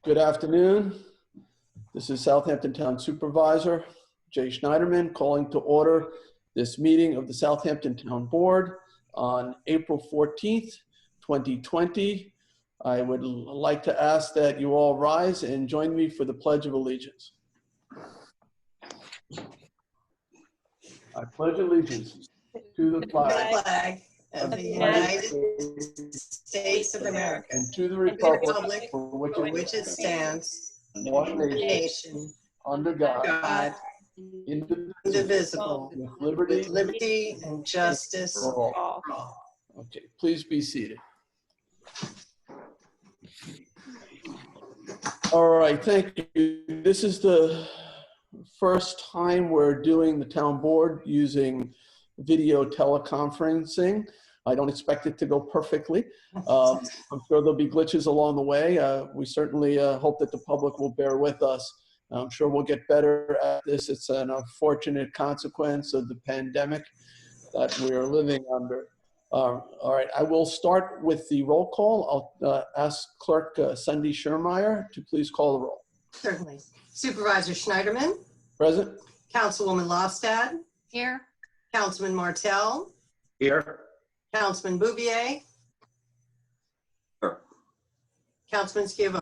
Good afternoon. This is Southampton Town Supervisor Jay Schneiderman calling to order this meeting of the Southampton Town Board on April 14th, 2020. I would like to ask that you all rise and join me for the Pledge of Allegiance. I pledge allegiance to the flag of the United States of America and to the republic for which it stands, one nation, under God, indivisible, with with liberty and justice for for all. all. Okay, please be seated. All right, thank you. This is the first time we're doing the town board using video teleconferencing. I don't expect it to go perfectly. I'm sure there'll be glitches along the way. We certainly hope that the public will bear with us. I'm sure we'll get better at this. It's an unfortunate consequence of the pandemic that we are living under. All right, I will start with the roll call. I'll ask Clerk Cindy Schermeyer to please call the roll. Certainly. Supervisor Schneiderman. Present. Councilwoman Lofstad. Here. Councilman Martell. Here. Councilman Bouvier. Here. Councilman Schiavone.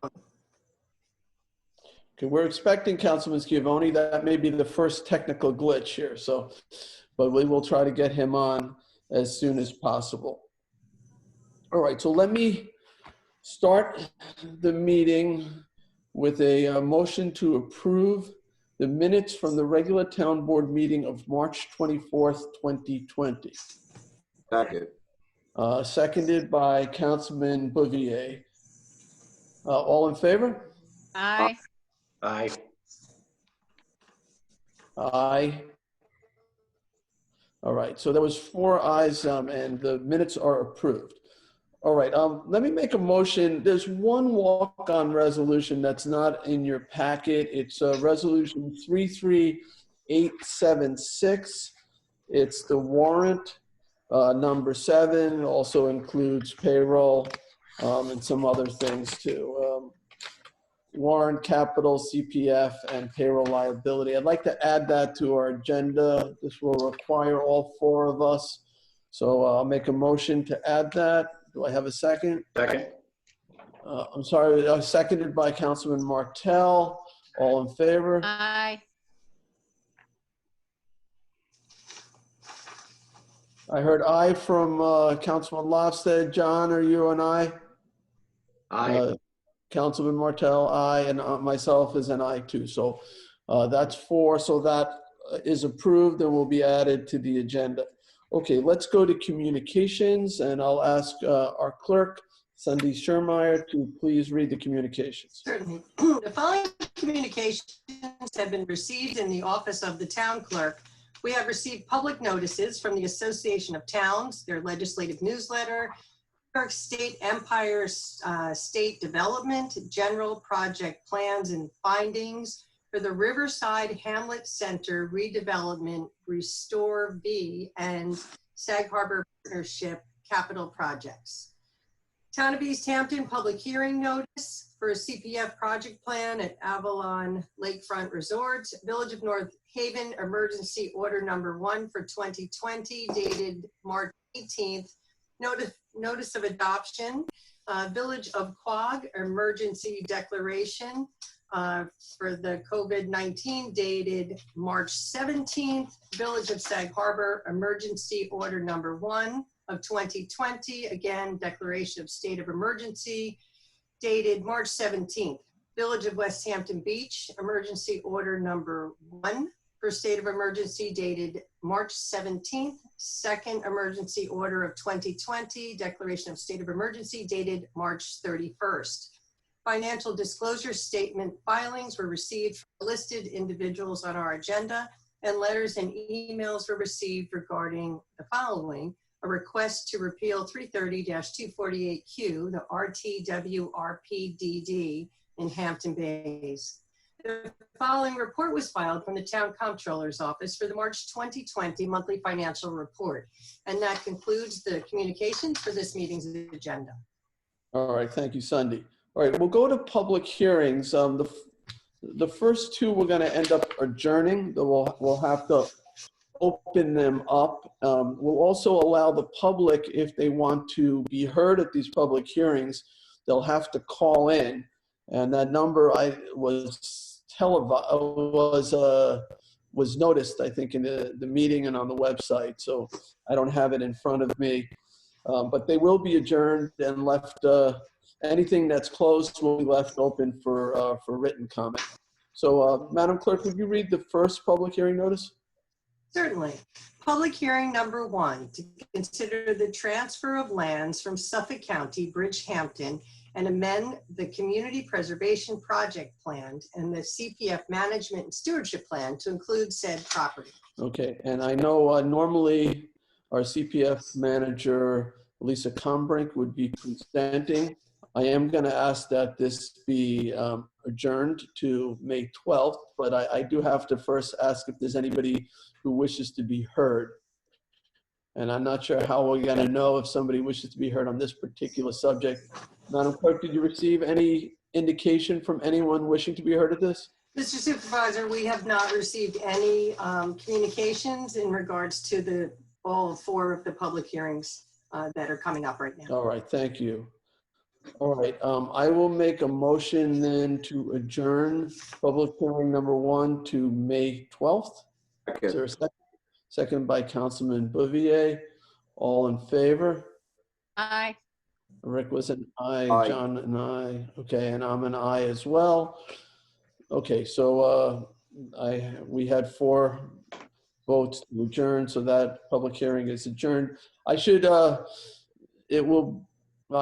Okay, we're expecting Councilman Schiavone. That may be the first technical glitch here, but we will try to get him on as soon as possible. All right, so let me start the meeting with a motion to approve the minutes from the regular town board meeting of March 24th, 2020. Second. Seconded by Councilman Bouvier. All in favor? Aye. Aye. Aye. All right, so there was 4 ayes and the minutes are approved. All right, let me make a motion. There's one walk-on resolution that's not in your packet. It's resolution 33876. It's the warrant number 7, also includes payroll and some other things too. Warrant, capital, CPF, and payroll liability. I'd like to add that to our agenda. This will require all 4 of us. So I'll make a motion to add that. Do I have a second? Second. I'm sorry, seconded by Councilman Martell. All in favor? Aye. I heard aye from Councilman Lofstad. John, are you an aye? Aye. Councilman Martell, aye, and myself is an aye too. So that's 4. So that is approved and will be added to the agenda. Okay, let's go to communications, and I'll ask our clerk, Cindy Schermeyer, to please read the communications. Certainly. The following communications have been received in the office of the town clerk. We have received public notices from the Association of Towns, their legislative newsletter, New York State Empire State Development, general project plans and findings for the Riverside Hamlet Center redevelopment, Restore V, and Sag Harbor Partnership capital projects. Town of East Hampton public hearing notice for a CPF project plan at Avalon Lakefront Resort. Village of North Haven emergency order number 1 for 2020 dated March 18th. Notice of adoption. Village of Quogue emergency declaration for the COVID-19 dated March 17th. Village of Sag Harbor emergency order number 1 of 2020. Again, declaration of state of emergency dated March 17th. Village of West Hampton Beach emergency order number 1 for state of emergency dated March 17th. Second emergency order of 2020, declaration of state of emergency dated March 31st. Financial disclosure statement filings were received from listed individuals on our agenda, and letters and emails were received regarding the following: a request to repeal 330-248Q, the RTWRPDD in Hampton Bays. The following report was filed from the Town Comptroller's Office for the March 2020 monthly financial report. And that concludes the communications for this meeting's agenda. All right, thank you, Cindy. All right, we'll go to public hearings. The first two we're going to end up adjourning. We'll have to open them up. We'll also allow the public, if they want to be heard at these public hearings, they'll have to call in. And that number was noticed, I think, in the meeting and on the website. So I don't have it in front of me. But they will be adjourned and left, anything that's closed will be left open for written comment. So Madam Clerk, would you read the first public hearing notice? Certainly. Public hearing number 1, to consider the transfer of lands from Suffolk County, Bridgehampton, and amend the Community Preservation Project Plan and the CPF Management and Stewardship Plan to include said property. Okay, and I know normally our CPF manager, Lisa Combrink, would be presenting. I am going to ask that this be adjourned to May 12th, but I do have to first ask if there's anybody who wishes to be heard. And I'm not sure how we're going to know if somebody wishes to be heard on this particular subject. Madam Clerk, did you receive any indication from anyone wishing to be heard at this? Mr. Supervisor, we have not received any communications in regards to all 4 of the public hearings that are coming up right now. All right, thank you. All right, I will make a motion then to adjourn public hearing number 1 to May 12th. Is there a second? Second by Councilman Bouvier. All in favor? Aye. Rick was an aye, Aye. John an aye. Okay, and I'm an aye as well. Okay, so we had 4 votes to adjourn, so that public hearing is adjourned. I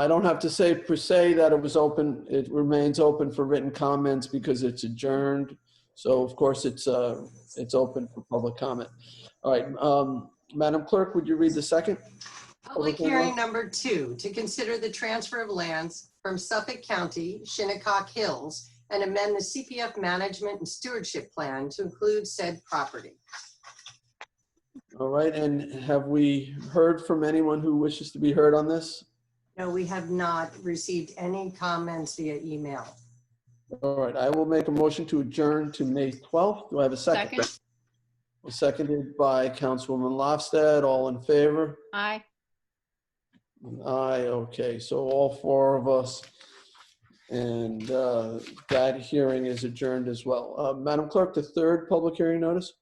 don't have to say per se that it was open. It remains open for written comments because it's adjourned. So of course it's open for public comment. All right, Madam Clerk, would you read the second? Public hearing number 2, to consider the transfer of lands from Suffolk County, Shinnecock Hills, and amend the CPF Management and Stewardship Plan to include said property. All right, and have we heard from anyone who wishes to be heard on this? No, we have not received any comments via email. All right, I will make a motion to adjourn to May 12th. Do I have a second? Second. Seconded by Councilwoman Lofstad. All in favor? Aye. Aye, okay, so all 4 of us, and that hearing is adjourned as well. Madam Clerk, the third public hearing notice?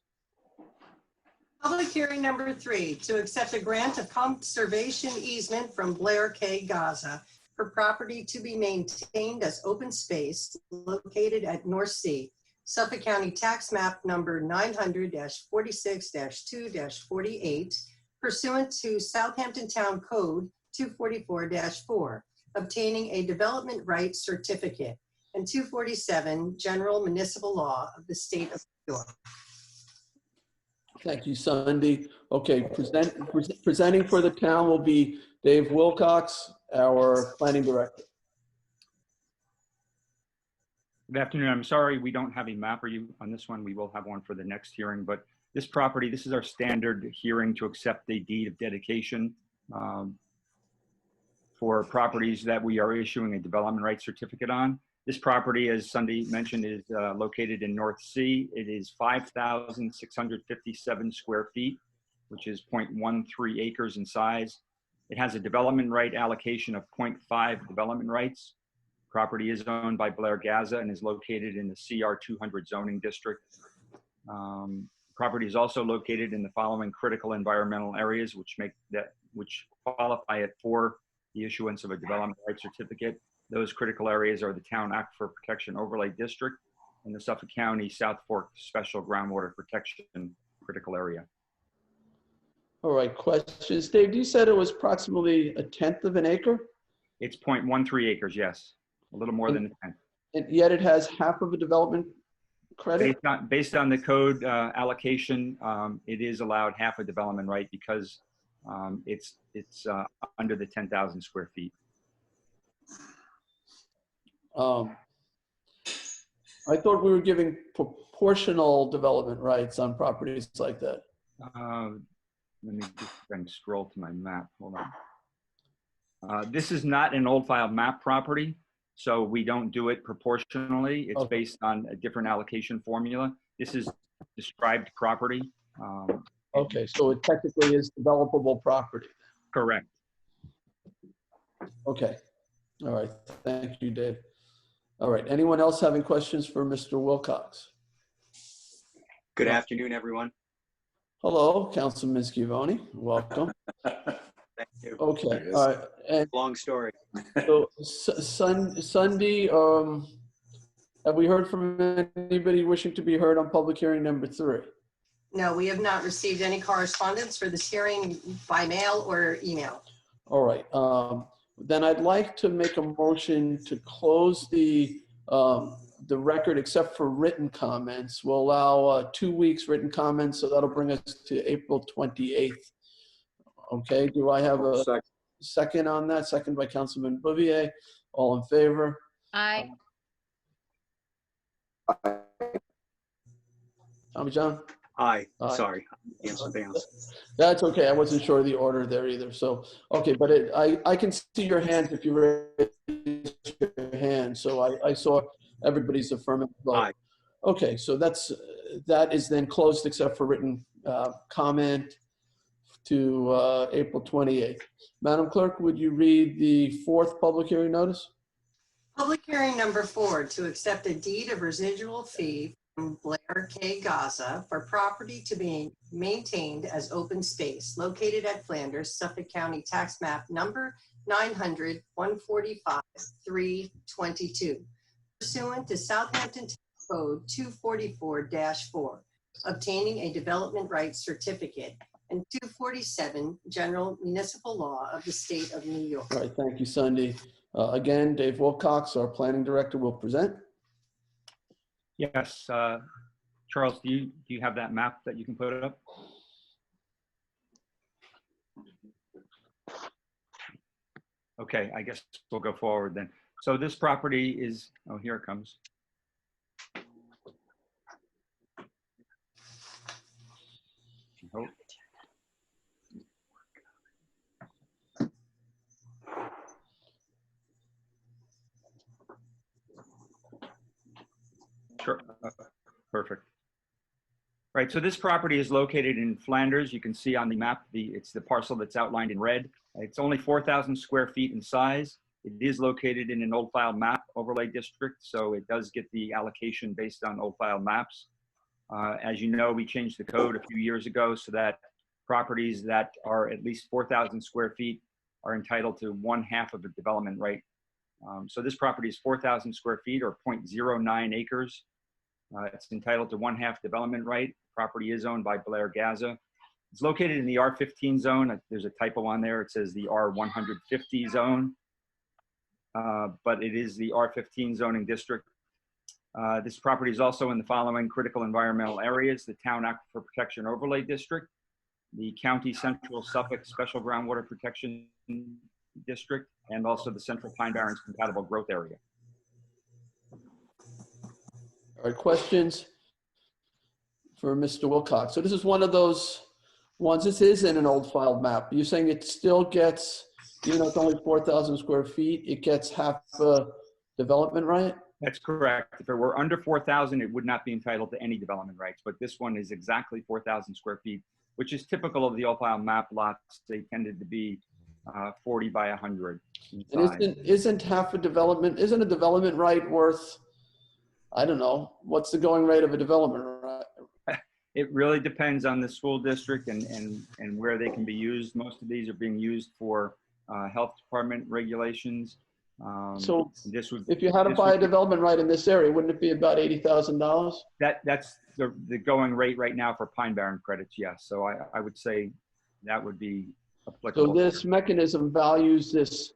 Public hearing number 3, to accept a grant of conservation easement from Blair K. Gaza for property to be maintained as open space located at North Sea, Suffolk County Tax Map number 900-46-2-48, pursuant to Southampton Town Code 244-4, obtaining a development rights certificate, and 247 General Municipal Law of the State of New York. Thank you, Sunday. Okay, presenting for the town will be Dave Wilcox, our planning director. Good afternoon. I'm sorry we don't have a map review on this one. We will have one for the next hearing, but this property, this is our standard hearing to accept a deed of dedication for properties that we are issuing a development rights certificate on. This property, as Sunday mentioned, is located in North Sea. It is 5,657 square feet, which is 0.13 acres in size. It has a development right allocation of 0.5 development rights. Property is owned by Blair Gaza and is located in the CR 200 zoning district. Property is also located in the following critical environmental areas, which qualify it for the issuance of a development rights certificate. Those critical areas are the Town Aquifer Protection Overlay District and the Suffolk County South Fork Special Groundwater Protection Critical Area. All right, questions? Dave, you said it was approximately 1/10 of an acre? It's 0.13 acres, yes. A little more than a 10. And yet it has half of a development credit? Based on the code allocation, it is allowed half a development right because it's under the 10,000 square feet. I thought we were giving proportional development rights on properties like that. Let me just scroll to my map. Hold on. This is not an old file map property. So we don't do it proportionally. It's Okay. based on a different allocation formula. This is described property. Okay, so it technically is developable property. Correct. Okay. All right. Thank you, Dave. All right. Anyone else having questions for Mr. Wilcox? Good afternoon, everyone. Hello, Councilman Scavone. Welcome. Thank you. Okay. All right. And Long story. so Sunday, have we heard from anybody wishing to be heard on public hearing number 3? No, we have not received any correspondence for this hearing by mail or email. All right. Then I'd like to make a motion to close the record except for written comments. We'll allow 2 weeks written comments, so that'll bring us to April 28th. Okay, do I have a second on that? Second by Councilman Bouvier. All in favor? Aye. Tommy John? Aye. Aye. Sorry. Something else. That's okay. I wasn't sure of the order there either. So, okay, but I can see your hands if you raise your hand. So I saw everybody's affirmative vote. Aye. Okay, so that is then closed except for written comment to April 28th. Madam Clerk, would you read the 4th public hearing notice? Public hearing number 4, to accept a deed of residual fee from Blair K. Gaza for property to be maintained as open space located at Flanders, Suffolk County Tax Map number 900-145-322, pursuant to Southampton Tax Code 244-4, obtaining a development rights certificate, and 247 General Municipal Law of the State of New York. All right, thank you, Sunday. Again, Dave Wilcox, our planning director, will present. Yes. Charles, do you have that map that you can put it up? Okay, I guess we'll go forward then. So this property is, oh, here it comes. Oh. Sure. Perfect. Right, so this property is located in Flanders. You can see on the map, it's the parcel that's outlined in red. It's only 4,000 square feet in size. It is located in an old file map overlay district, so it does get the allocation based on old file maps. As you know, we changed the code a few years ago so that properties that are at least 4,000 square feet are entitled to 1/2 of the development right. So this property is 4,000 square feet or 0.09 acres. It's entitled to 1/2 development right. Property is owned by Blair Gaza. It's located in the R15 zone. There's a typo on there. It says the R150 zone, but it is the R15 zoning district. This property is also in the following critical environmental areas: the Town Aquifer Protection Overlay District, the County Central Suffolk Special Groundwater Protection District, and also the Central Pine Barrens Compatible Growth Area. All right, questions for Mr. Wilcox? So this is one of those ones, this is in an old file map. You're saying it still gets, even though it's only 4,000 square feet, it gets half a development right? That's correct. If it were under 4,000, it would not be entitled to any development rights, but this one is exactly 4,000 square feet, which is typical of the old file map lots. They tended to be 40 by 100. And isn't a development right worth, I don't know, what's the going rate of a development right? It really depends on the school district and where they can be used. Most of these are being used for health department regulations. So this would, if you had to buy a development right in this area, wouldn't it be about $80,000? that's the going rate right now for Pine Barren credits, yes. So I would say that would be applicable. So this mechanism values this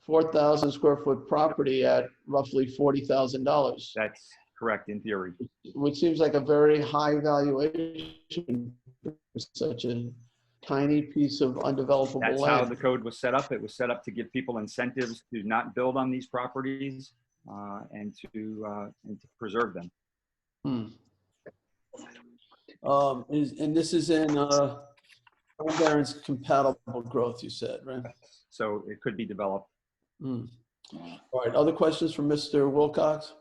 4,000 square foot property at roughly $40,000. That's correct in theory. Which seems like a very high valuation for such a tiny piece of undevelopable That's land. how the code was set up. It was set up to give people incentives to not build on these properties and to preserve them. And this is in Pine Barrens compatible growth, you said, right? So it could be developed. All right, other questions from Mr. Wilcox?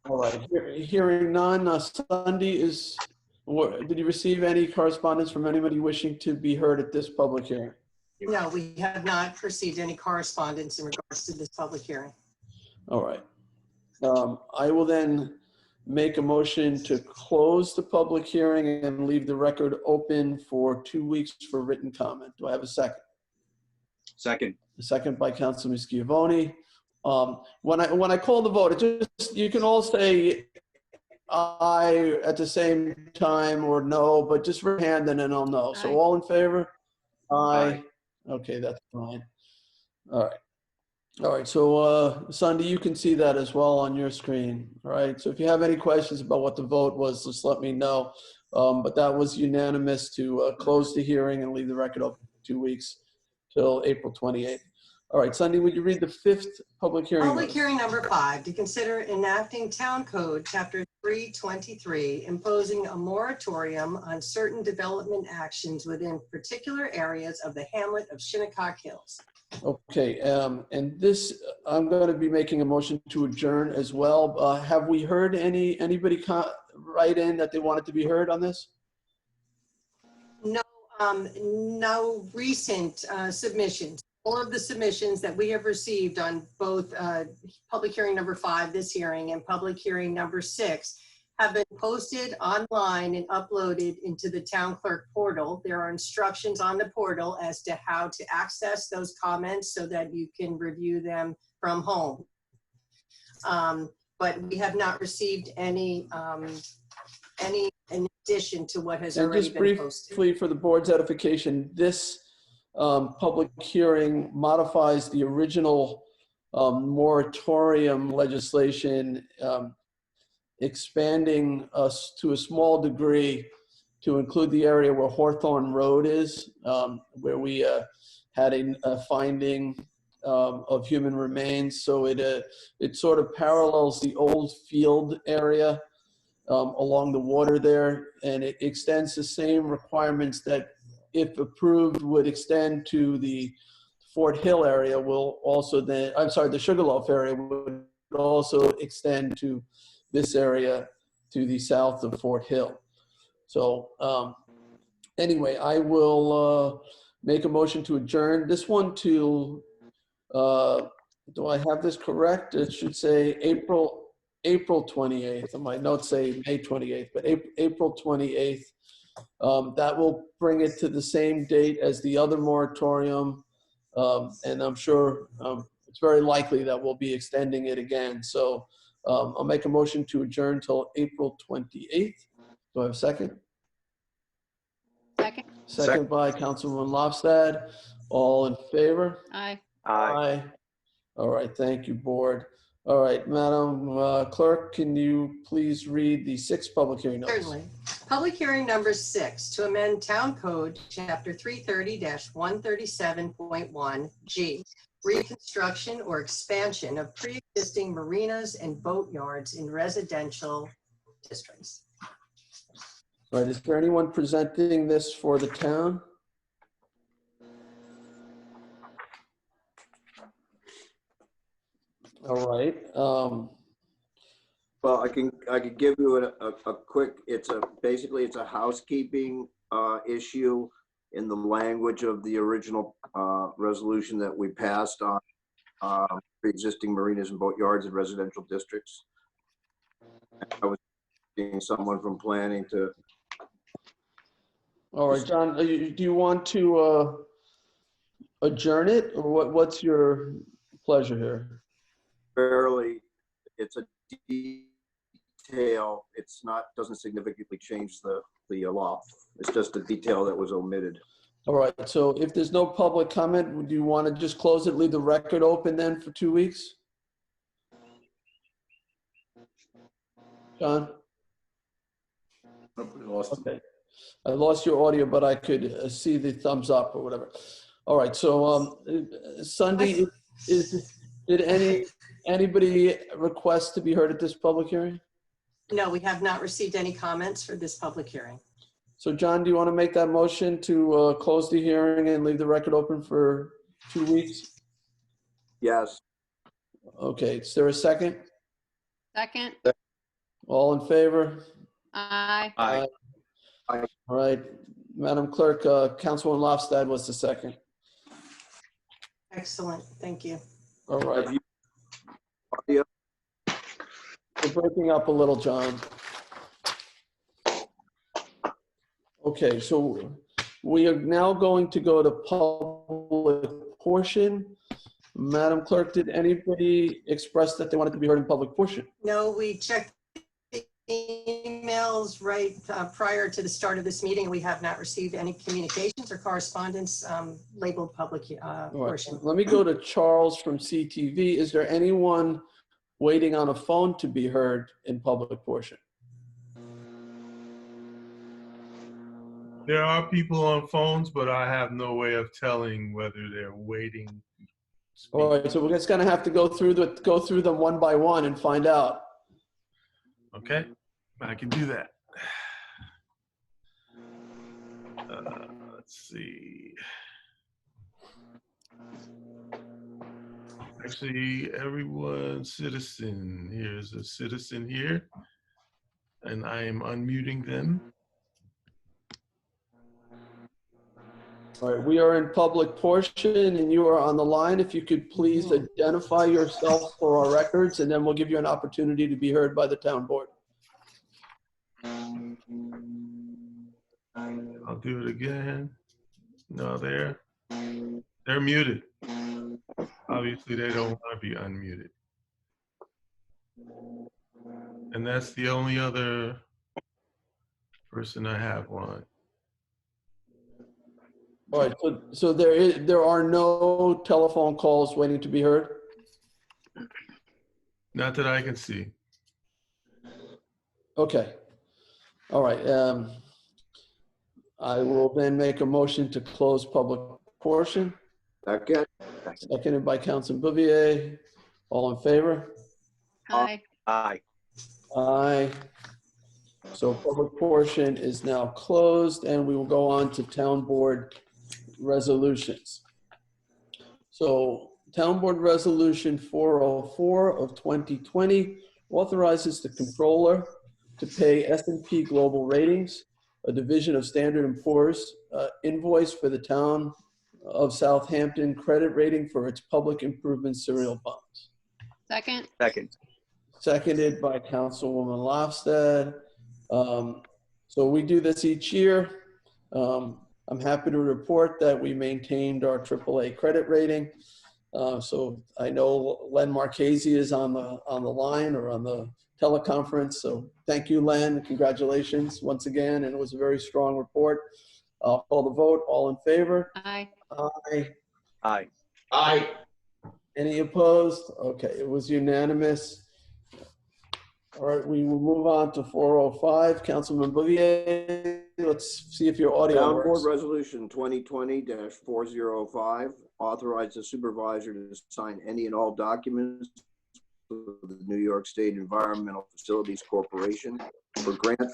All right, hearing none, Sunday did you receive any correspondence from anybody wishing to be heard at this public hearing? No, we have not received any correspondence in regards to this public hearing. All right. I will then make a motion to close the public hearing and leave the record open for 2 weeks for written comment. Do I have a second? Second. A second by Councilman Schiavone. When I call the vote, you can all say aye at the same time or no, but just raise your hand and then I'll know. So Aye. all in favor? Aye. Aye. Okay, that's fine. All right. All right, so Sunday, you can see that as well on your screen. All right, so if you have any questions about what the vote was, just let me know. But that was unanimous to close the hearing and leave the record open for 2 weeks till April 28th. All right, Sunday, would you read the 5th public hearing? Public notice? hearing number 5, to consider enacting Town Code, Chapter 323, imposing a moratorium on certain development actions within particular areas of the hamlet of Shinnecock Hills. Okay, and this, I'm going to be making a motion to adjourn as well. Have we heard anybody write in that they wanted to be heard on this? No recent submissions. All of the submissions that we have received on both public hearing number 5, this hearing, and public hearing number 6 have been posted online and uploaded into the town clerk portal. There are instructions on the portal as to how to access those comments so that you can review them from home. But we have not received any in addition to what has And already just been posted. briefly for the board's edification, this public hearing modifies the original moratorium legislation, expanding us to a small degree to include the area where Hawthorne Road is, where we had a finding of human remains. So it sort of parallels the old field area along the water there, and it extends the same requirements that, if approved, would extend to the Fort Hill area. Will also then, I'm sorry, the Sugarloaf area would also extend to this area to the south of Fort Hill. So anyway, I will make a motion to adjourn this one to, do I have this correct? It should say April 28th. And my notes say May 28th, but April 28th. That will bring it to the same date as the other moratorium. And I'm sure it's very likely that we'll be extending it again. So I'll make a motion to adjourn till April 28th. Do I have a second? Second. Second by Councilwoman Lofstad. All in favor? Aye. Aye. All right, thank you, board. All right, Madam Clerk, can you please read the 6th public hearing notice? Certainly. Public hearing number 6, to amend Town Code, Chapter 330-137.1 G, reconstruction or expansion of pre-existing marinas and boatyards in residential districts. All right, is there anyone presenting this for the town? All right. Well, I can give you a quick, basically it's a housekeeping issue in the language of the original resolution that we passed on pre-existing marinas and boatyards in residential districts. I was asking someone from planning to. All right, John, do you want to adjourn it, or what's your pleasure here? It's a detail. It's not, doesn't significantly change the law. It's just a detail that was omitted. All right, so if there's no public comment, would you want to just close it, leave the record open then for 2 weeks? John? Okay. I lost your audio, but I could see the thumbs up or whatever. All right, so Sunday, did anybody request to be heard at this public hearing? No, we have not received any comments for this public hearing. So John, do you want to make that motion to close the hearing and leave the record open for 2 weeks? Yes. Okay, is there a second? Second. All in favor? Aye. Aye. All right, Madam Clerk, Councilwoman Lofstad was the second. Excellent, thank you. All right, Have you, audio? we're breaking up a little, John. Okay, so we are now going to go to public portion. Madam Clerk, did anybody express that they wanted to be heard in public portion? No, we checked the emails right prior to the start of this meeting. We have not received any communications or correspondence labeled public All right, portion. let me go to Charles from CTV. Is there anyone waiting on a phone to be heard in public portion? There are people on phones, but I have no way of telling whether they're waiting. to speak. All right, so we're just gonna have to go through them one by one and find out. Okay, I can do that. Let's see. Actually, everyone, citizen. Here's a citizen here, and I am unmuting them. All right, we are in public portion and you are on the line. If you could please identify yourself for our records, and then we'll give you an opportunity to be heard by the town board. I'll do it again. No, they're muted. Obviously, they don't want to be unmuted. And that's the only other person I have on. All right, so there are no telephone calls waiting to be heard? Not that I can see. Okay. All right, I will then make a motion to close public portion. Second? Seconded by Councilman Bouvier. All in favor? Aye. Aye. Aye. So public portion is now closed, and we will go on to town board resolutions. So Town Board Resolution 404 of 2020 authorizes the controller to pay S&P Global Ratings, a division of Standard & Poor's, invoice for the town of Southampton credit rating for its public improvement serial bonds. Second. Second. Seconded by Councilwoman Lofstad. So we do this each year. I'm happy to report that we maintained our AAA credit rating. So I know Len Marchese is on the line or on the teleconference. So thank you, Len. Congratulations once again. And it was a very strong report. I'll call the vote. All in favor? Aye. Aye. Aye. Aye. Any opposed? Okay, it was unanimous. All right, we will move on to 405. Councilman Bouvier, let's see if your audio Town Board works. Resolution 2020-405, authorize the supervisor to sign any and all documents with the New York State Environmental Facilities Corporation for grant.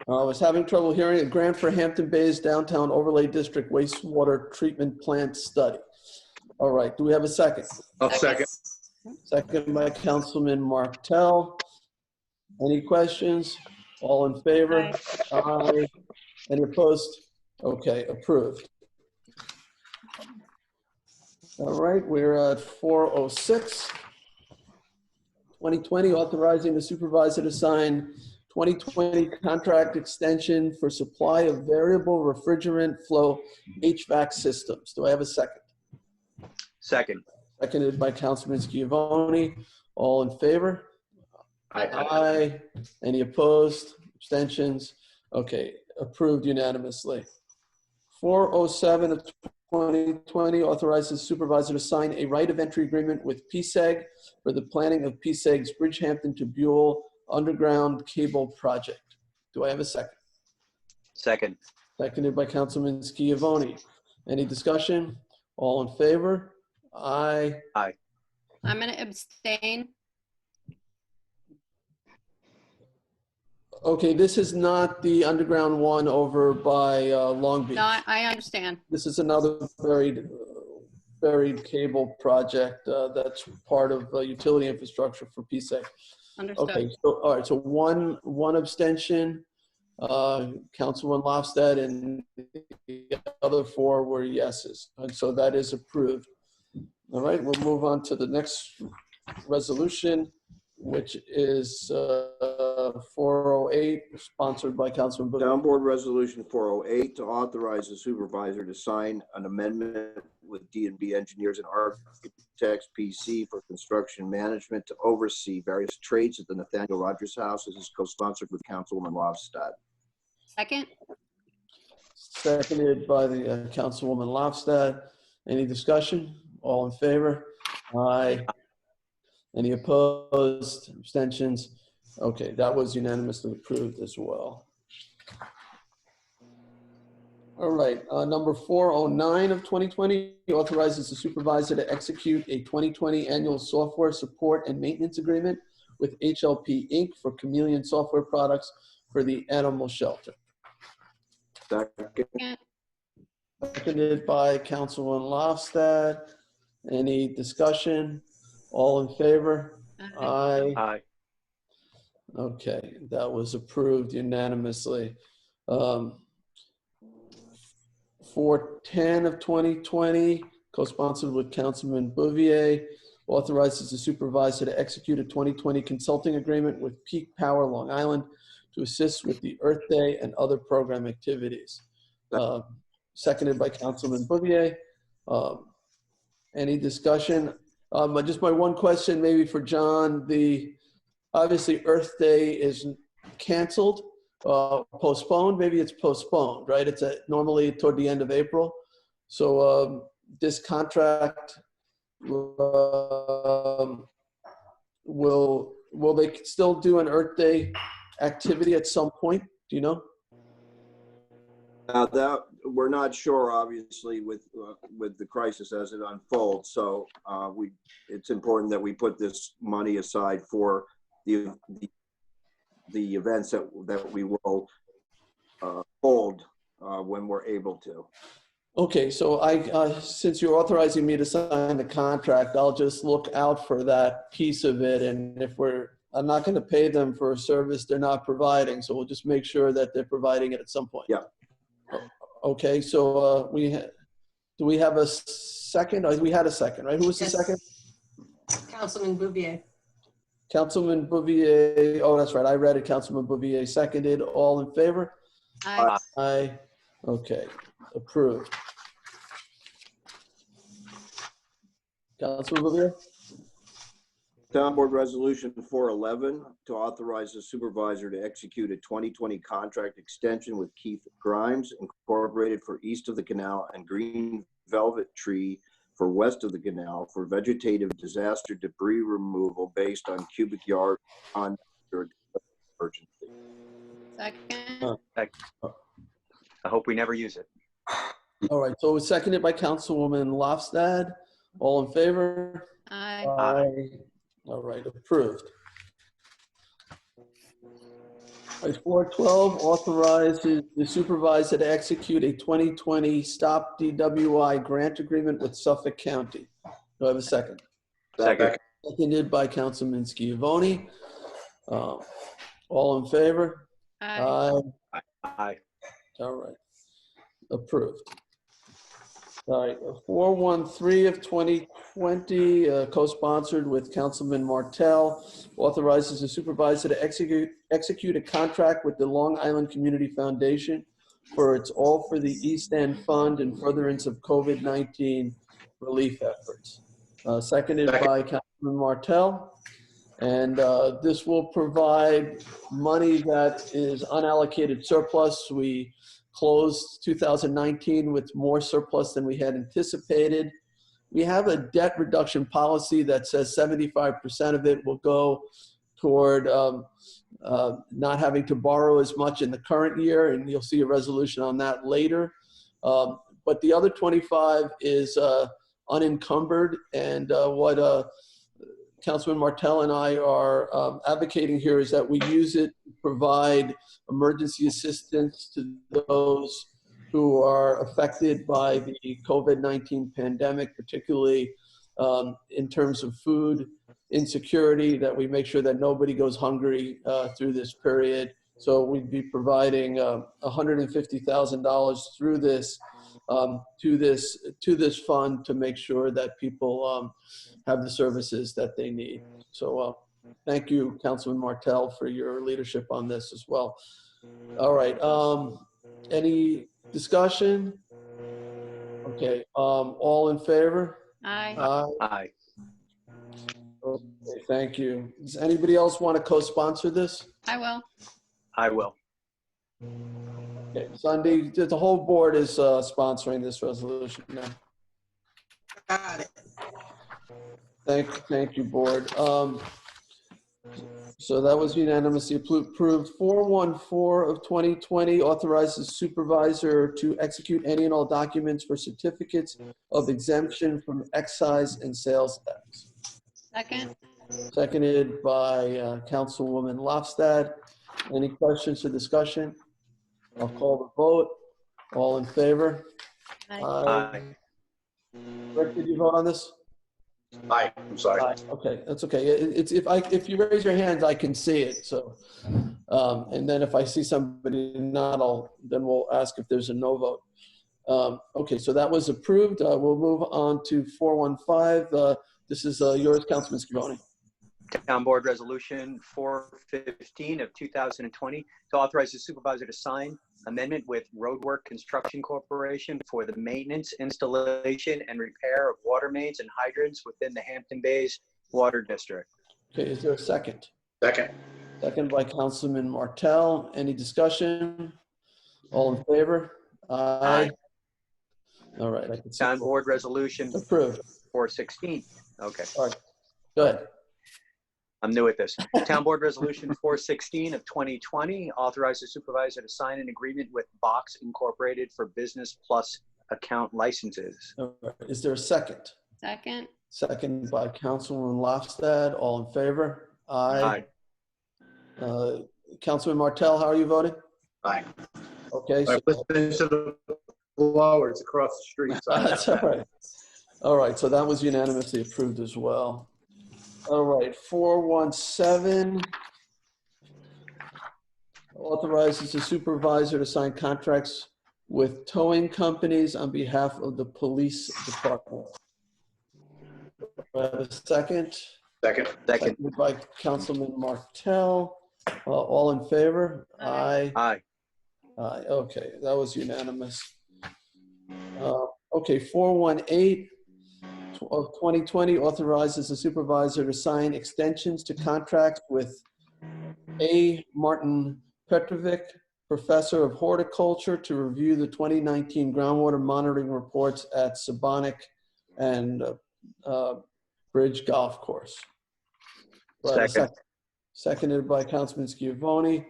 I was having trouble hearing. A grant for Hampton Bays Downtown Overlay District Wastewater Treatment Plant Study. All right, do we have a second? I'll second. Second by Councilman Martell. Any questions? All in favor? Aye. Any opposed? Okay, approved. All right, we're at 406. 2020, authorizing the supervisor to sign 2020 contract extension for supply of variable refrigerant flow HVAC systems. Do I have a second? Second. Seconded by Councilman Schiavone. All in favor? Aye. Any opposed? Abstentions? Okay, approved unanimously. 407 of 2020 authorizes supervisor to sign a right of entry agreement with PSEG for the planning of PSEG's Bridgehampton to Buell underground cable project. Do I have a second? Second. Seconded by Councilman Schiavone. Any discussion? All in favor? Aye. I'm going to abstain. Okay, this is not the underground one over by Long Beach. No, I understand. This is another buried cable project that's part of utility infrastructure for PSEC. Understood. Okay, so, all right, so one abstention, Councilman Lofstad, and the other 4 were yeses. And so that is approved. All right, we'll move on to the next resolution, which is 408, sponsored by Councilman Booth. Town Board Resolution 408 to authorize the supervisor to sign an amendment with D&B Engineers and Architects PC for construction management to oversee various trades at the Nathaniel Rogers House. This is co-sponsored with Councilwoman Lofstad. Second? Seconded by the Councilwoman Lofstad. Any discussion? All in favor? Aye. Any opposed? Abstentions? Okay, that was unanimously approved as well. All right, number 409 of 2020 authorizes the supervisor to execute a 2020 annual software support and maintenance agreement with HLP Inc. for Chameleon software products for the animal shelter. Second. Seconded by Councilman Lofstad. Any discussion? All in favor? Aye. Aye. Okay, that was approved unanimously. 410 of 2020, co-sponsored with Councilman Bouvier, authorizes the supervisor to execute a 2020 consulting agreement with Peak Power Long Island to assist with the Earth Day and other program activities. Seconded by Councilman Bouvier. Any discussion? Just my one question maybe for John. Obviously Earth Day is canceled, postponed. Maybe it's postponed, right? It's normally toward the end of April. So this contract, will they still do an Earth Day activity at some point? Do you know? That we're not sure, obviously, with the crisis as it unfolds. So it's important that we put this money aside for the events that we will hold when we're able to. Okay, so since you're authorizing me to sign the contract, I'll just look out for that piece of it. And I'm not going to pay them for a service they're not providing. So we'll just make sure that they're providing it at some point. Yeah. Okay, so do we have a second? We had a second, right? Who was the second? Councilman Bouvier. Councilman Bouvier. Oh, that's right. I read it. Councilman Bouvier seconded. All in favor? Aye. Aye. Okay, approved. Councilman Bouvier? Town Board Resolution 411 to authorize the supervisor to execute a 2020 contract extension with Keith Grimes Incorporated for East of the Canal and Green Velvet Tree for West of the Canal for vegetative disaster debris removal based on cubic yard on emergency. Second? I hope we never use it. All right, so it was seconded by Councilwoman Lofstad. All in favor? Aye. Aye. All right, approved. All right, 412 authorizes the supervisor to execute a 2020 Stop DWI grant agreement with Suffolk County. Do I have a second? Second. Seconded by Councilman Schiavone. All in favor? Aye. Aye. All right, approved. All right, 413 of 2020, co-sponsored with Councilman Martell, authorizes the supervisor to execute a contract with the Long Island Community Foundation for its All for the East End Fund in furtherance of COVID-19 relief efforts. Seconded by Councilman Martell. And this will provide money that is unallocated surplus. We closed 2019 with more surplus than we had anticipated. We have a debt reduction policy that says 75% of it will go toward not having to borrow as much in the current year, and you'll see a resolution on that later. But the other 25 is unencumbered, and what Councilman Martell and I are advocating here is that we use it to provide emergency assistance to those who are affected by the COVID-19 pandemic, particularly in terms of food insecurity, that we make sure that nobody goes hungry through this period. So we'd be providing $150,000 through this to this fund to make sure that people have the services that they need. So thank you, Councilman Martell, for your leadership on this as well. All right. Any discussion? Okay. All in favor? Aye. Aye. Okay, thank you. Does anybody else want to co-sponsor this? I will. I will. Okay, Sunday, the whole board is sponsoring this resolution now. Got it. Thank you, board. So that was unanimously approved. 414 of 2020 authorizes supervisor to execute any and all documents for certificates of exemption from excise and sales tax. Second. Seconded by Councilwoman Lofstad. Any questions or discussion? I'll call the vote. All in favor? Aye. Aye. Rick, did you vote on this? Aye, I'm sorry. Okay, that's okay. It's if you raise your hands, I can see it. So, and then if I see somebody not, then we'll ask if there's a no vote. Okay, so that was approved. We'll move on to 415. This is yours, Councilman Scavone. Town Board Resolution 415 of 2020 to authorize the supervisor to sign amendment with Roadwork Construction Corporation for the maintenance, installation, and repair of water mains and hydrants within the Hampton Bays Water District. Okay, is there a second? Second. Second by Councilman Martell. Any discussion? All in favor? Aye. All right. I can see. Town Board Resolution Approved. 416. Okay. All right. Good. I'm new at this. Town Board Resolution 416 of 2020 authorizes supervisor to sign an agreement with Box Incorporated for Business Plus account licenses. All right. Is there a second? Second. Second by Councilwoman Lofstad. All in favor? Aye. Councilman Martell, how are you voting? Aye. Okay. I'm listening to the blowers across the street. So That's all right. All right. So that was unanimously approved as well. All right. 417 authorizes the supervisor to sign contracts with towing companies on behalf of the police department. Do I have a second? Second. Second. Seconded by Councilman Martell. All in favor? Aye. Aye. Aye. Okay, that was unanimous. Okay, 418 of 2020 authorizes the supervisor to sign extensions to contracts with A. Martin Petrovic, Professor of Horticulture, to review the 2019 groundwater monitoring reports at Sabonic and Bridge Golf Course. Do I have a Second. Seconded by Councilman Schiavone.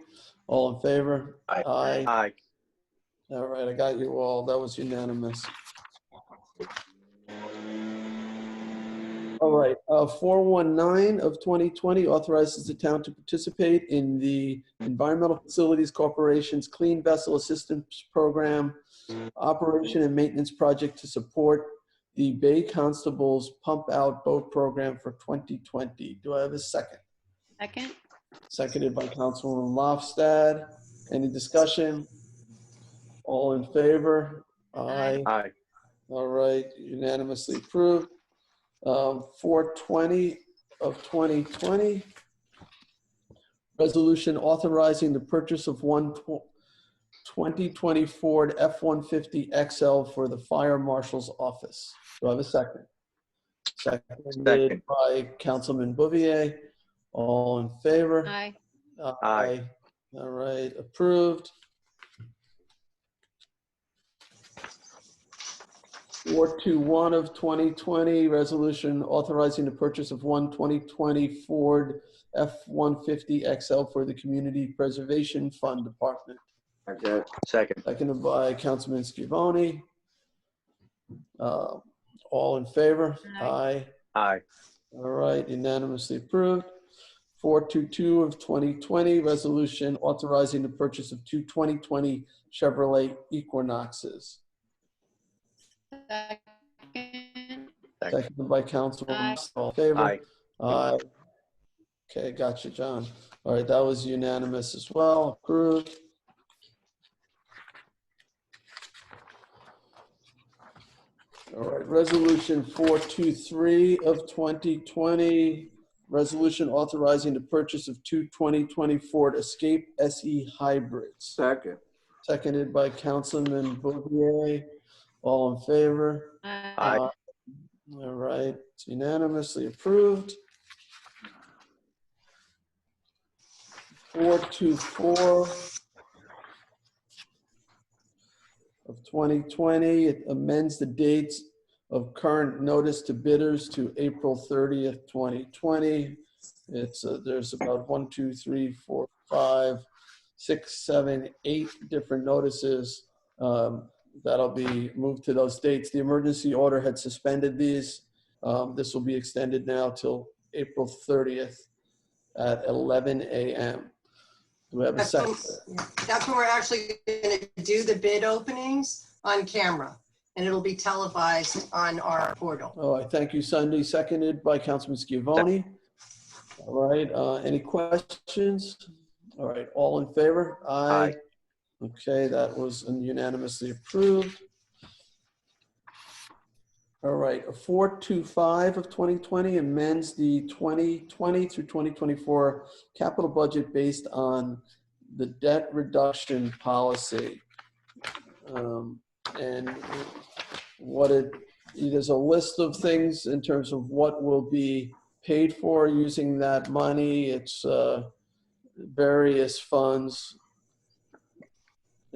All in favor? Aye. Aye. Aye. All right, I got you all. That was unanimous. All right, 419 of 2020 authorizes the town to participate in the Environmental Facilities Corporation's Clean Vessel Assistance Program, operation and maintenance project to support the Bay Constable's Pump Out Boat Program for 2020. Do I have a second? Second. Seconded by Councilwoman Lofstad. Any discussion? All in favor? Aye. Aye. All right, unanimously approved. 420 of 2020. Resolution authorizing the purchase of one 2020 Ford F-150 XL for the Fire Marshal's Office. Do I have a second? Seconded Second. by Councilman Bouvier. All in favor? Aye. Aye. All right, approved. 421 of 2020, resolution authorizing the purchase of one 2020 Ford F-150 XL for the Community Preservation Fund Department. Okay. Second. Seconded by Councilman Schiavone. All in favor? Aye. Aye. All right, unanimously approved. 422 of 2020, resolution authorizing the purchase of two 2020 Chevrolet Equinoxes. Second. Seconded by Councilman Aye. Marcel. All in favor? Aye. Aye. Okay, gotcha, John. All right, that was unanimous as well. Approved. All right, resolution 423 of 2020, resolution authorizing the purchase of two 2020 Ford Escape SE hybrids. Second. Seconded by Councilman Bouvier. All in favor? Aye. All right, it's unanimously approved. 424 of 2020, it amends the dates of current notice to bidders to April 30th, 2020. It's there's about 1, 2, 3, 4, 5, 6, 7, 8 different notices that'll be moved to those dates. The emergency order had suspended these. This will be extended now till April 30th at 11 a.m. Do we have a second? That's when we're actually going to do the bid openings on camera, and it'll be televised on our portal. All right, thank you, Sunday. Seconded by Councilman Scavone. All right, any questions? All right, all in favor? Aye. Okay, that was unanimously approved. All right, a 425 of 2020 amends the 2020 through 2024 capital budget based on the debt reduction policy. And what there's a list of things in terms of what will be paid for using that money. It's various funds.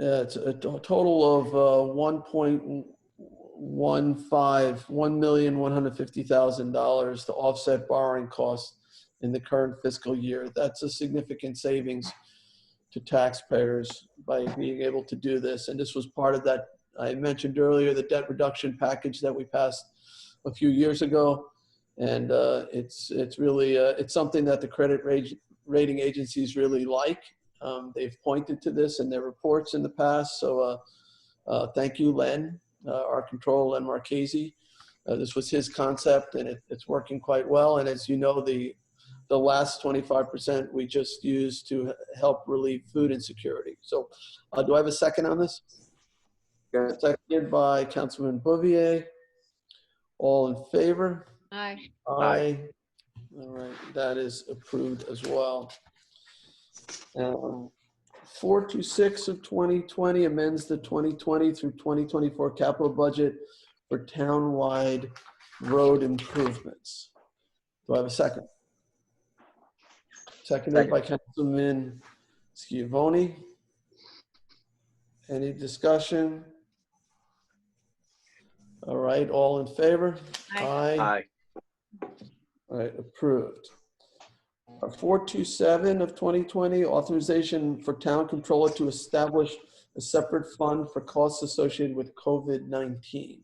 It's a total of $1,150,000 to offset borrowing costs in the current fiscal year. That's a significant savings to taxpayers by being able to do this. And this was part of that, I mentioned earlier, the debt reduction package that we passed a few years ago. And it's really, it's something that the credit rating agencies really like. They've pointed to this in their reports in the past. So thank you, Len, our controller, Len Marchese. This was his concept, and it's working quite well. And as you know, the last 25% we just used to help relieve food insecurity. So do I have a second on this? Yeah. Seconded by Councilman Bouvier. All in favor? Aye. Aye. All right, that is approved as well. 426 of 2020 amends the 2020 through 2024 capital budget for townwide road improvements. Do I have a second? Seconded by Councilman Scavone. Any discussion? All right, all in favor? Aye. Aye. All right, approved. 427 of 2020, authorization for town controller to establish a separate fund for costs associated with COVID-19.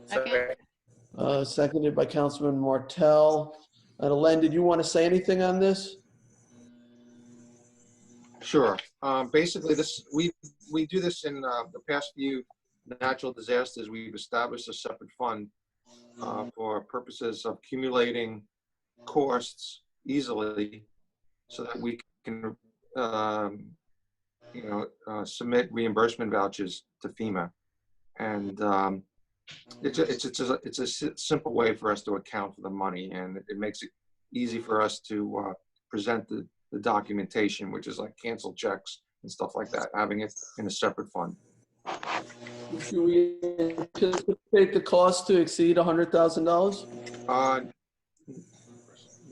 Second. Seconded by Councilman Martell. Len, did you want to say anything on this? Sure. Basically, we do this in the past few natural disasters. We've established a separate fund for purposes of accumulating costs easily, so that we can, submit reimbursement vouchers to FEMA, and it's a simple way for us to account for the money, and it makes it easy for us to present the documentation, which is like canceled checks and stuff like that, having it in a separate fund. Do we anticipate the cost to exceed $100,000?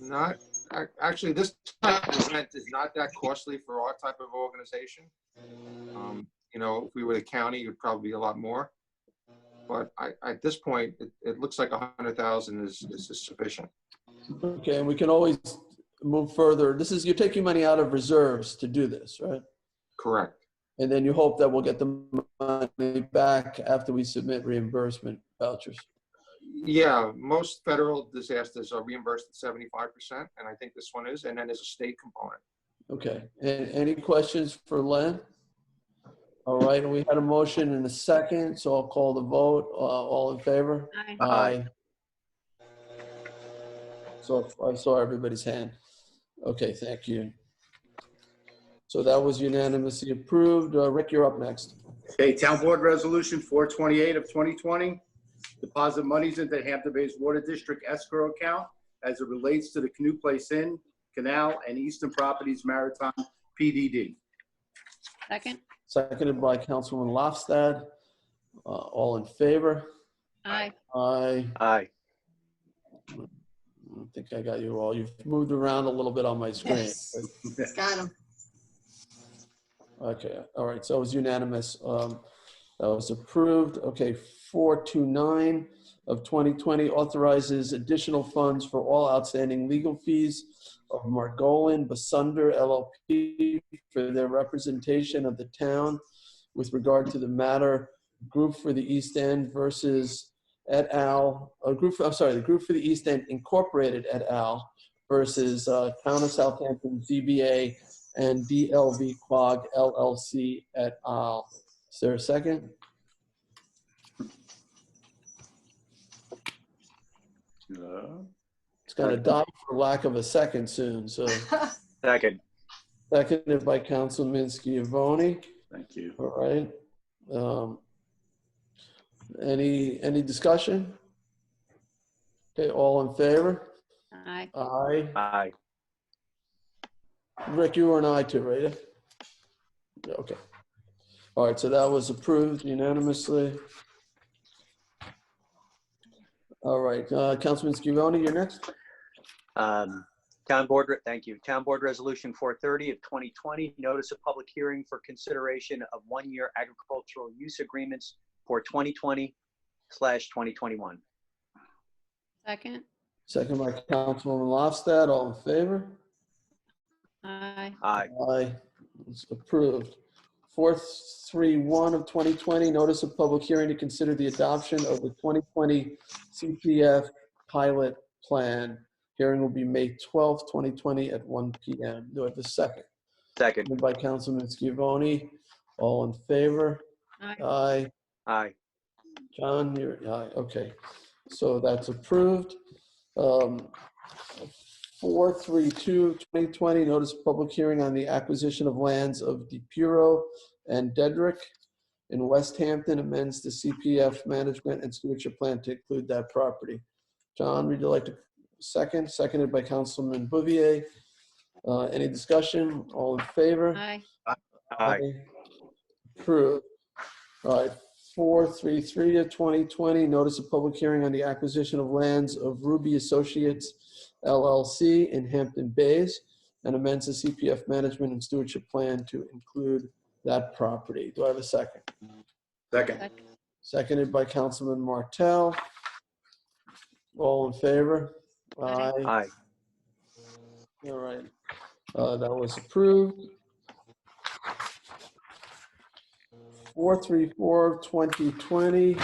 Not actually. This type of event is not that costly for our type of organization. If we were the county, it would probably be a lot more. But at this point, it looks like 100,000 is sufficient. Okay, and we can always move further. You're taking money out of reserves to do this, right? Correct. And then you hope that we'll get the money back after we submit reimbursement vouchers. Yeah, most federal disasters are reimbursed at 75%, and I think this one is, and then there's a state component. Okay, and any questions for Len? All right, and we had a motion and a second, so I'll call the vote. All in favor? Aye. Aye. So I saw everybody's hand. Okay, thank you. So that was unanimously approved. Rick, you're up next. Okay, Town Board Resolution 428 of 2020, deposit monies into Hampton Bays Water District escrow account as it relates to the Canoe Place Inn, Canal, and Eastern Properties Maritime PDD. Second. Seconded by Councilwoman Lofstad. All in favor? Aye. Aye. Aye. I think I got you all. You've moved around a little bit on my screen. Yes. Got him. Okay, all right, so it was unanimous. That was approved. Okay, 429 of 2020 authorizes additional funds for all outstanding legal fees of Margolin Basunder LLP for their representation of the town with regard to the matter Group for the East End versus et al. The Group for the East End Incorporated et al. Versus Town of Southampton ZBA and DLV Quag LLC et al. Is there a second? It's gonna die for lack of a second soon, so. Second. Seconded by Councilman Schiavone. Thank you. All right. Any discussion? Okay, all in favor? Aye. Aye. Aye. Rick, you were an aye too, right? Yeah, okay. All right, so that was approved unanimously. All right, Councilman Schiavone, you're next. Thank you. Town Board Resolution 430 of 2020, notice of public hearing for consideration of one-year agricultural use agreements for 2020/2021. Second. Second by Councilwoman Lofstad, all in favor? Aye. Aye. Aye, it's approved. 431 of 2020, notice of public hearing to consider the adoption of the 2020 CPF pilot plan. Hearing will be May 12th, 2020 at 1 p.m. Do I have a second? Second. Moved by Councilman Schiavone. All in favor? Aye. Aye. Aye. John, you're aye. Okay, so that's approved. 432 2020, notice of public hearing on the acquisition of lands of DePuro and Dedrick in West Hampton, amends the CPF management and stewardship plan to include that property. John, would you like to second? Seconded by Councilman Bouvier. Any discussion? All in favor? Aye. Aye. Approved. All right, 433 of 2020, notice of public hearing on the acquisition of lands of Ruby Associates LLC in Hampton Bays and amends the CPF management and stewardship plan to include that property. Do I have a second? Second. Second. Seconded by Councilman Martell. All in favor? Aye. Aye. All right, that was approved. 434 of 2020,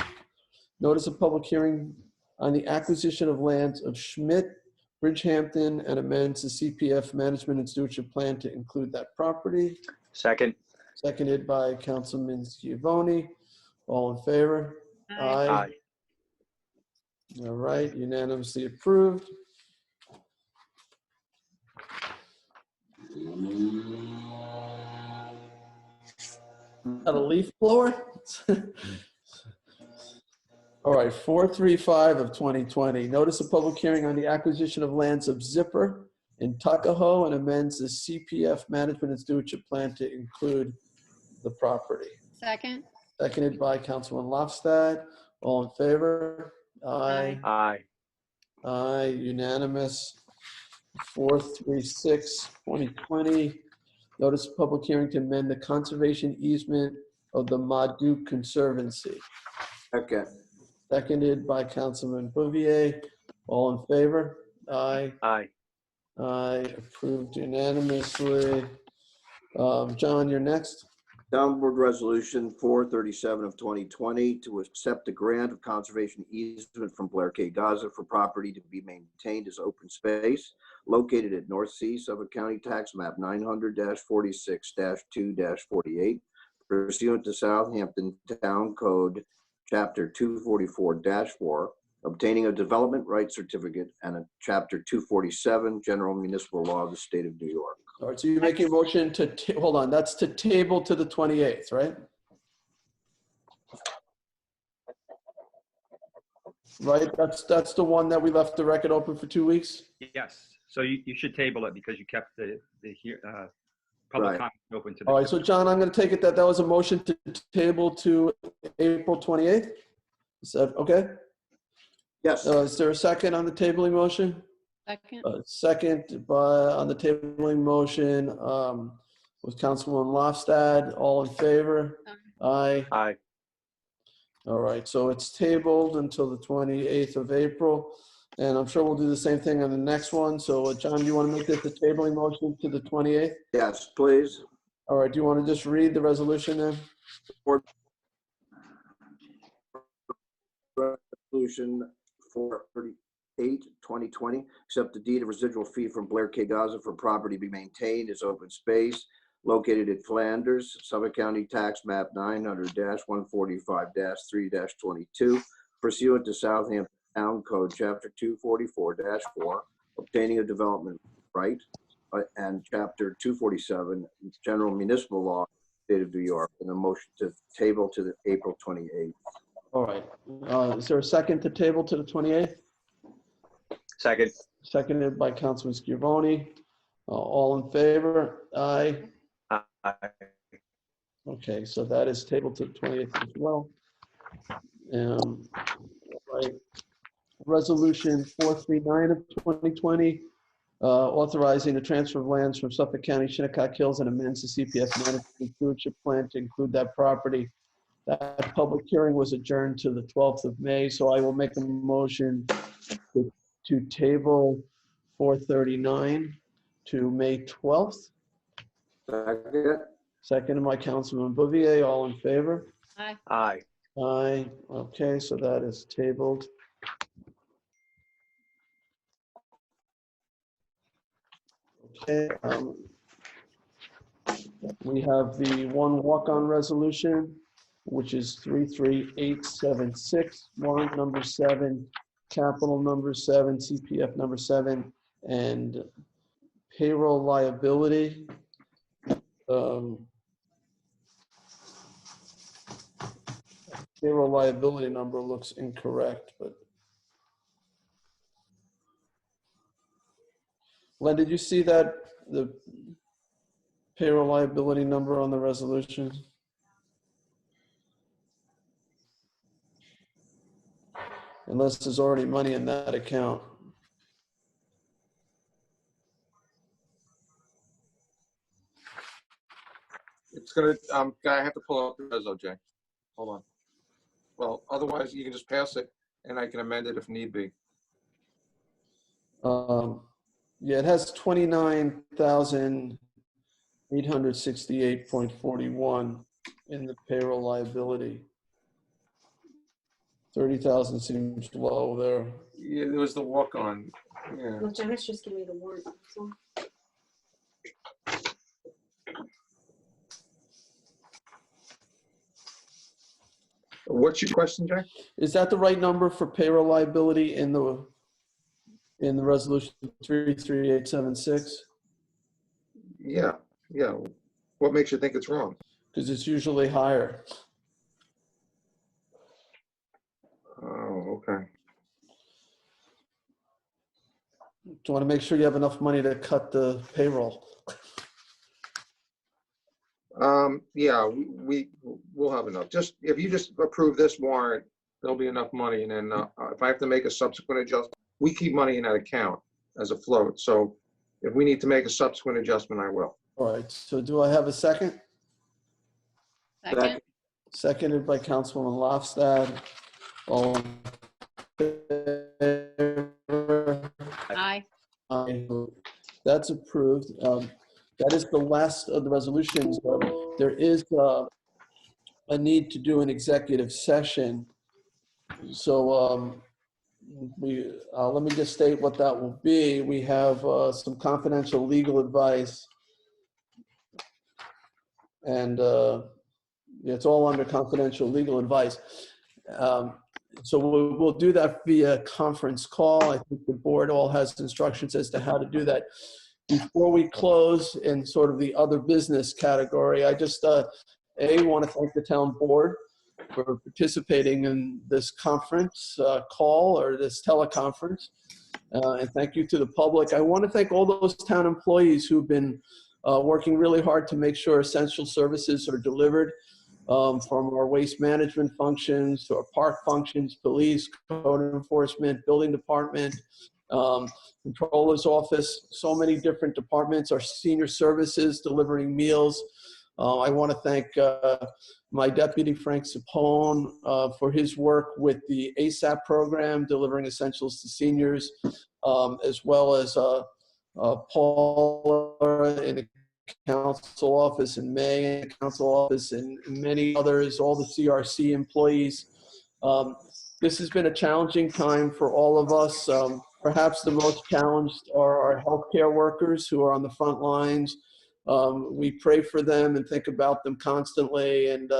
notice of public hearing on the acquisition of lands of Schmidt, Bridgehampton, and amends the CPF management and stewardship plan to include that property. Second. Seconded by Councilman Schiavone. All in favor? Aye. Aye. All right, unanimously approved. Got a leaf blower? All right, 435 of 2020, notice of public hearing on the acquisition of lands of Zipper in Tuckahoe and amends the CPF management and stewardship plan to include the property. Second. Seconded by Councilman Lofstad. All in favor? Aye. Aye. Aye, unanimous. 436, 2020. Notice of public hearing to amend the conservation easement of the Madu Conservancy. Okay. Seconded by Councilman Bouvier. All in favor? Aye. Aye. Aye, approved unanimously. John, you're next. Town Board Resolution 437 of 2020 to accept a grant of conservation easement from Blair K. Gaza for property to be maintained as open space located at North Sea, Suffolk County Tax Map 900-46-2-48 pursuant to Southampton Town Code Chapter 244-4, obtaining a development rights certificate, and a Chapter 247 General Municipal Law of the State of New York. All right, so you're making a motion to, hold on, that's to table to the 28th, right? Right, that's the one that we left the record open for 2 weeks? Yes, so you should table it because you kept the public Right. comment open to All the. right, so John, I'm going to take it that that was a motion to table to April 28th? Is that okay? Yes. Is there a second on the tabling motion? Second. Second on the tabling motion was Councilwoman Lofstad. All in favor? Aye. Aye. All right, so it's tabled until the 28th of April, and I'm sure we'll do the same thing on the next one. So John, do you want to make this the tabling motion to the 28th? Yes, please. All right, do you want to just read the resolution then? Resolution 438, 2020, accept the deed of residual fee from Blair K. Gaza for property to be maintained as open space located at Flanders, Suffolk County Tax Map 900-145-3-22, pursuant to Southampton Town Code Chapter 244-4, obtaining a development right, and Chapter 247 General Municipal Law, State of New York, and a motion to table to the April 28th. All right, is there a second to table to the 28th? Second. Seconded by Councilman Scavone. All in favor? Aye. Aye. Okay, so that is tabled to the 28th as well. Right. Resolution 439 of 2020, authorizing the transfer of lands from Suffolk County, Shinnecock Hills, and amends the CPF management stewardship plan to include that property. That public hearing was adjourned to the 12th of May, so I will make a motion to table 439 to May 12th. Second. Seconded by Councilman Bouvier. All in favor? Aye. Aye. Aye. Okay, so that is tabled. Okay. We have the one walk-on resolution, which is 33876, warrant number 7, capital number 7, CPF number 7, and payroll liability. Payroll liability number looks incorrect, but. Len, did you see that, the payroll liability number on the resolution? Unless there's already money in that account. It's gonna, I have to pull up the reso, Jay. Hold on. Well, otherwise you can just pass it and I can amend it if need be. Yeah, it has 29,868.41 in the payroll liability. 30,000 seems low there. Yeah, there was the walk on. Yeah. Well, Janice just gave me the warrant. So. What's your question, Jay? Is that the right number for payroll liability in the resolution 33876? Yeah, yeah. What makes you think it's wrong? Because it's usually higher. Oh, okay. Do you want to make sure you have enough money to cut the payroll? Yeah, we'll have enough. Just, if you just approve this warrant, there'll be enough money. And then if I have to make a subsequent adjustment, we keep money in that account as a float. So if we need to make a subsequent adjustment, I will. All right, so do I have a second? Second. Seconded by Councilwoman Lofstad. All in favor? Aye. Aye. That's approved. That is the last of the resolutions. There is a need to do an executive session. So let me just state what that will be. We have some confidential legal advice, and it's all under confidential legal advice. So we'll do that via conference call. I think the board all has instructions as to how to do that. Before we close in sort of the other business category, I just, want to thank the town board for participating in this conference call or this teleconference. And thank you to the public. I want to thank all those town employees who've been working really hard to make sure essential services are delivered, from our waste management functions to our park functions, police, code enforcement, building department, controller's office, so many different departments, our senior services delivering meals. I want to thank my deputy, Frank Sapone, for his work with the ASAP program, delivering essentials to seniors, as well as Paula in the council office, and May in the council office, and many others, all the CRC employees. This has been a challenging time for all of us. Perhaps the most challenged are our healthcare workers who are on the front lines. We pray for them and think about them constantly, and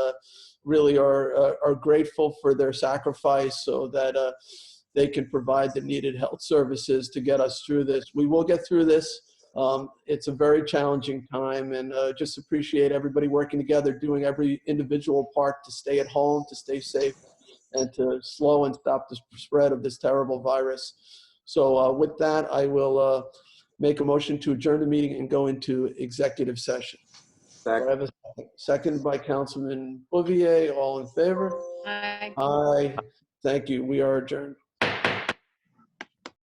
really are grateful for their sacrifice so that they can provide the needed health services to get us through this. We will get through this. It's a very challenging time, and just appreciate everybody working together, doing every individual part to stay at home, to stay safe, and to slow and stop the spread of this terrible virus. So with that, I will make a motion to adjourn the meeting and go into executive session. I have a second by Councilman Bouvier. All in favor? Aye. Aye. Thank you. We are adjourned.